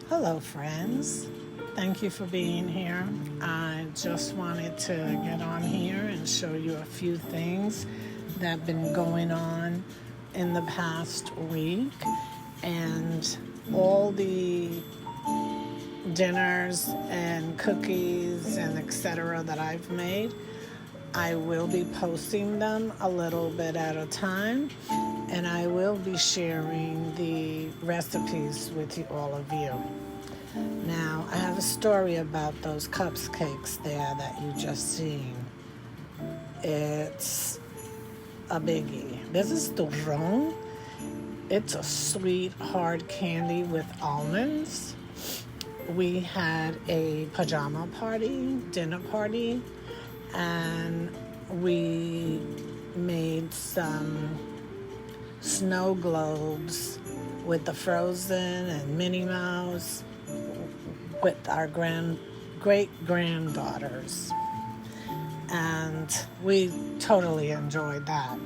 Hello, friends. Thank you for being here. I just wanted to get on here and show you a few things that have been going on in the past week, and all the dinners and cookies and etc. that I've made. I will be posting them a little bit at a time, and I will be sharing the recipes with all of you. Now, I have a story about those cupcakes there that you just seen. It's a biggie. This is turrón. It's a sweet, hard candy with almonds. We had a pajama party, dinner party, and we made some snow globes with the Frozen and Minnie Mouse with our great-granddaughters. And we totally enjoyed that.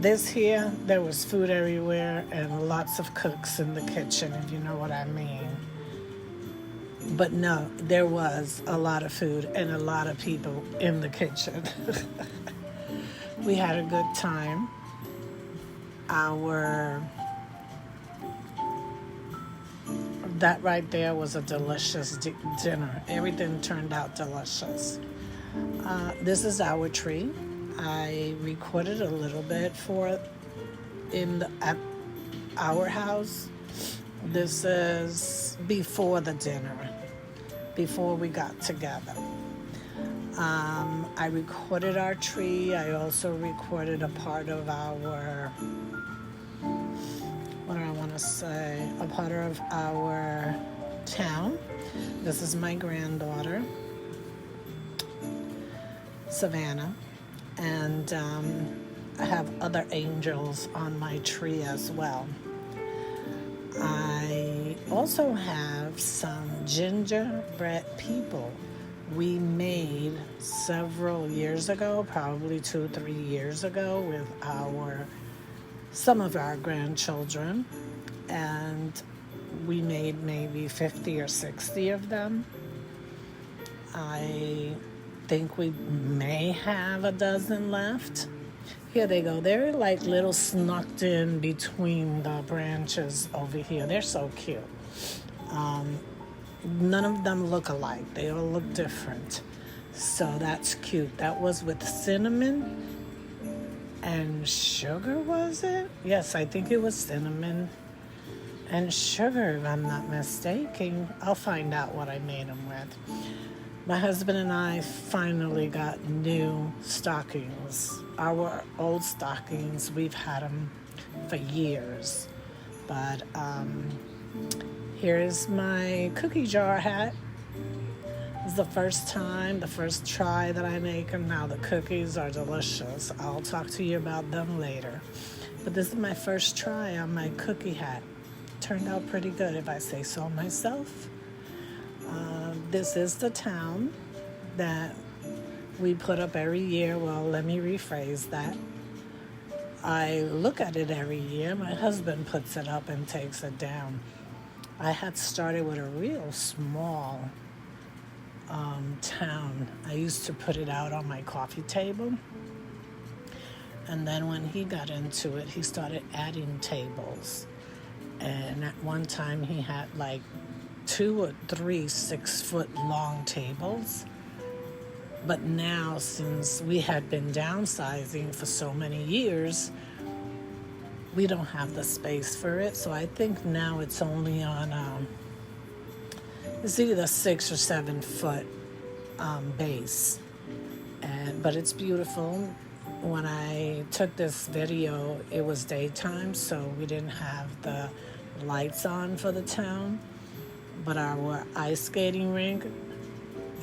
This here, there was food everywhere and lots of cooks in the kitchen, if you know what I mean. But no, there was a lot of food and a lot of people in the kitchen. We had a good time. That right there was a delicious dinner. Everything turned out delicious. This is our tree. I recorded a little bit at our house. This is before the dinner, before we got together. I recorded our tree. I also recorded a part of our, a part of our town. This is my granddaughter, Savannah, and I have other angels on my tree as well. I also have some gingerbread people we made several years ago, probably 2-3 years ago, with some of our grandchildren, and we made maybe 50 or 60 of them. I think we may have a dozen left. Here they go. They're like little snuck in between the branches over here. They're so cute. None of them look alike. They all look different. So that's cute. That was with cinnamon and sugar, was it? Yes, I think it was cinnamon and sugar, if I'm not mistaken. I'll find out what I made them with. My husband and I finally got new stockings. Our old stockings, we've had them for years. But here's my cookie jar hat. It's the first try that I make them. Now the cookies are delicious. I'll talk to you about them later. But this is my first try on my cookie hat. Turned out pretty good, if I say so myself. This is the town that we put up every year. Well, let me rephrase that. I look at it every year. My husband puts it up and takes it down. I had started with a real small town. I used to put it out on my coffee table. And then when he got into it, he started adding tables. And at one time he had like 2 or 3 6-foot long tables. But now, since we had been downsizing for so many years, we don't have the space for it. So I think now it's only on, it's either 6 or 7 foot base. But it's beautiful. When I took this video, it was daytime, so we didn't have the lights on for the town. But our ice skating rink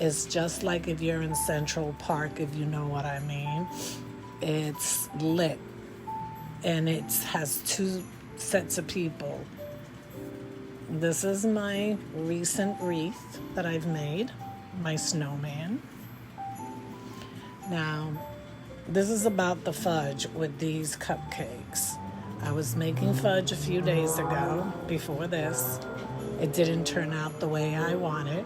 is just like if you're in Central Park, if you know what I mean. It's lit, and it has 2 sets of people. This is my recent wreath that I've made, my snowman. Now, this is about the fudge with these cupcakes. I was making fudge a few days ago, before this, It didn't turn out the way I wanted,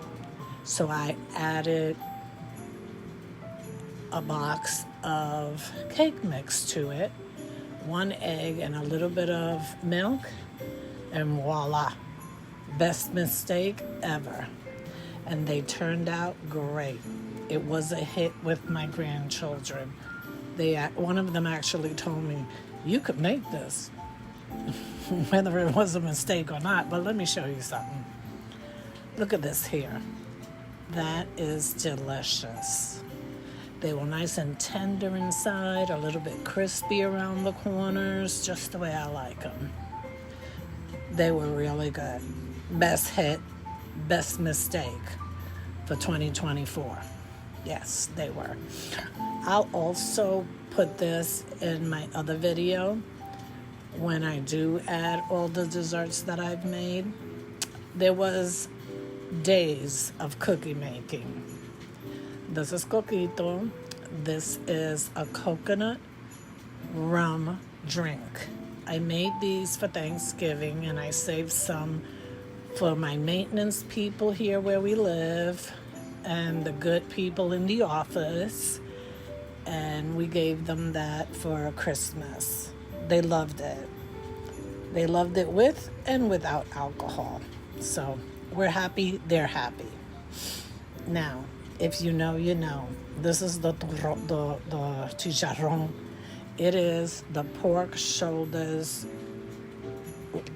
so I added a box of cake mix to it, 1 egg and a little bit of milk, and voila, best mistake ever. And they turned out great. It was a hit with my grandchildren. One of them actually told me, "You could make this," whether it was a mistake or not. But let me show you something. Look at this here. That is delicious. They were nice and tender inside, a little bit crispy around the corners, just the way I like them. They were really good. Best hit, best mistake for 2024. Yes, they were. I'll also put this in my other video when I do add all the desserts that I've made. There was days of cookie making. This is coquito. This is a coconut rum drink. I made these for Thanksgiving, and I saved some for my maintenance people here where we live and the good people in the office, and we gave them that for Christmas. They loved it. They loved it with and without alcohol. So we're happy, they're happy. Now, if you know, you know. This is the chicharrón. It is the pork shoulders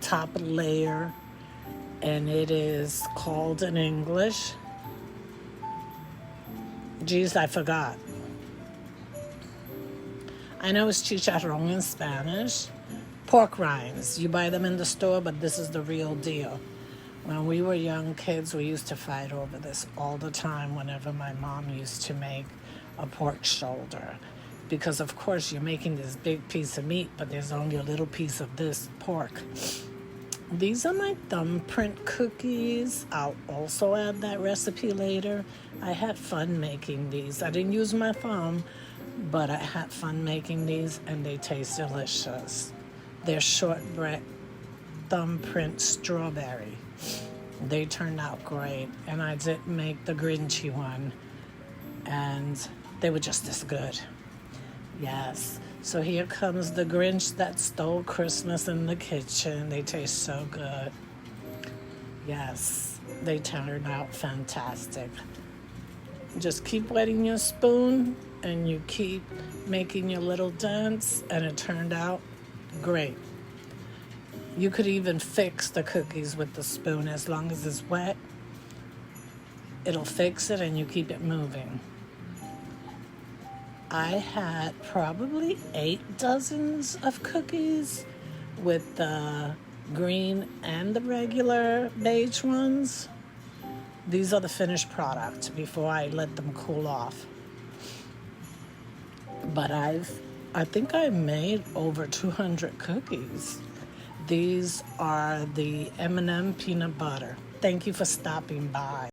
top layer, and it is called in English. Geez, I forgot. I know it's chicharrón in Spanish. Pork rinds. You buy them in the store, but this is the real deal. When we were young kids, we used to fight over this all the time whenever my mom used to make a pork shoulder. Because, of course, you're making this big piece of meat, but there's only a little piece of this pork. These are my thumbprint cookies. I'll also add that recipe later. I had fun making these. I didn't use my thumb, but I had fun making these, and they taste delicious. They're shortbread thumbprint strawberry. They turned out great, and I did make the Grinchy one, and they were just as good. Yes, so here comes the Grinch that stole Christmas in the kitchen. They taste so good. Yes, they turned out fantastic. Just keep wetting your spoon, and you keep making your little dents, and it turned out great. You could even fix the cookies with the spoon as long as it's wet. It'll fix it, and you keep it moving. I had probably 8 dozens of cookies with the green and the regular beige ones. These are the finished product before I let them cool off. But I think I made over 200 cookies. These are the M&M peanut butter. Thank you for stopping by.